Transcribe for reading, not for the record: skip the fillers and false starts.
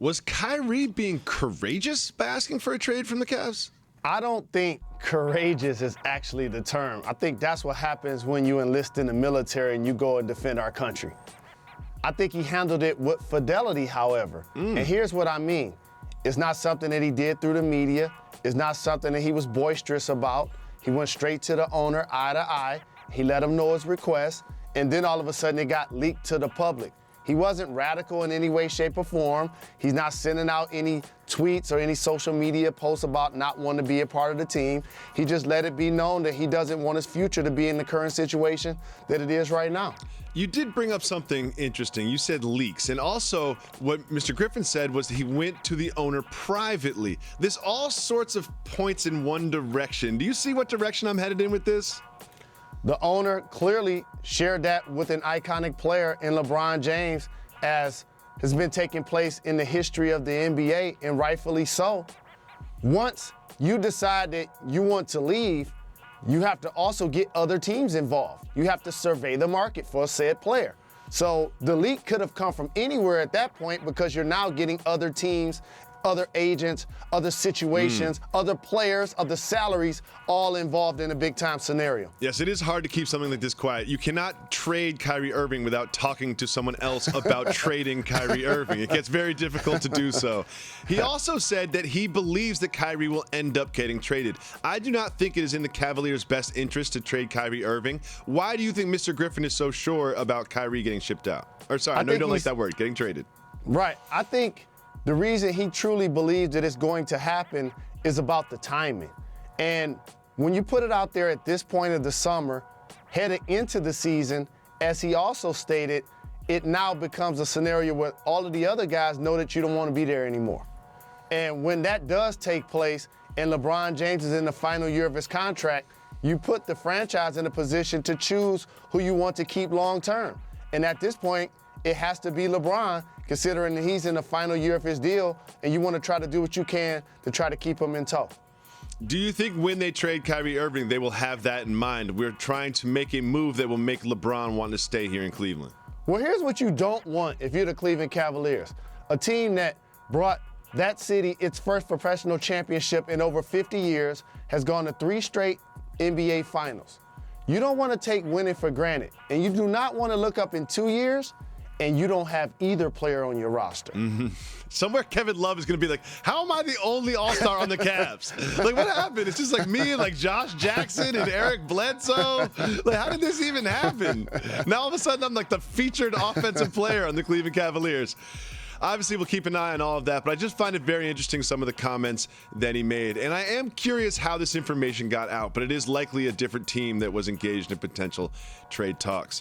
Was Kyrie being courageous by asking for a trade from the Cavs? I don't think courageous is actually the term. I think that's what happens when you enlist in the military and you go and defend our country. I think he handled it with fidelity, however. And here's what I mean. It's not something that he did through the media. It's not something that he was boisterous about. He went straight to the owner, eye to eye. He let him know his request. And then all of a sudden it got leaked to the public. He wasn't radical in any way, shape, or form. He's not sending out any tweets or any social media posts about not wanting to be a part of the team. He just let it be known that he doesn't want his future to be in the current situation that it is right now. You did bring up something interesting. You said leaks. And also what Mr. Griffin said was he went to the owner privately. There's all sorts of points in one direction. Do you see what direction I'm headed in with this? The owner clearly shared that with an iconic player in LeBron James, as has been taking place in the history of the NBA, and rightfully so. Once you decide that you want to leave, you have to also get other teams involved. You have to survey the market for a said player. So the leak could have come from anywhere at that point, because you're now getting other teams, other agents, other situations, other players, other salaries, all involved in a big-time scenario. Yes, it is hard to keep something like this quiet. You cannot trade Kyrie Irving without talking to someone else about trading Kyrie Irving. It gets very difficult to do so. He also said that he believes that Kyrie will end up getting traded. I do not think it is in the Cavaliers' best interest to trade Kyrie Irving. Why do you think Mr. Griffin is so sure about Kyrie getting shipped out? Or sorry, I know you don't like that word, getting traded. Right. I think the reason he truly believes that it's going to happen is about the timing. And when you put it out there at this point of the summer, heading into the season, as he also stated, it now becomes a scenario where all of the other guys know that you don't want to be there anymore. And when that does take place and LeBron James is in the final year of his contract, you put the franchise in a position to choose who you want to keep long term. And at this point, it has to be LeBron, considering that he's in the final year of his deal, and you want to try to do what you can to try to keep him in tow. Do you think when they trade Kyrie Irving, they will have that in mind? We're trying to make a move that will make LeBron want to stay here in Cleveland. Well, here's what you don't want if you're the Cleveland Cavaliers, a team that brought that city its first professional championship in over 50 years, has gone to 3 straight NBA finals. You don't want to take winning for granted, and you do not want to look up in 2 years and you don't have either player on your roster. Somewhere Kevin Love is going to be like, how am I the only all-star on the Cavs? Like, what happened? It's just like me and like Josh Jackson and Eric Bledsoe. Like, how did this even happen? Now all of a sudden I'm like the featured offensive player on the Cleveland Cavaliers. Obviously, we'll keep an eye on all of that, but I just find it very interesting, some of the comments that he made. And I am curious how this information got out, but it is likely a different team that was engaged in potential trade talks.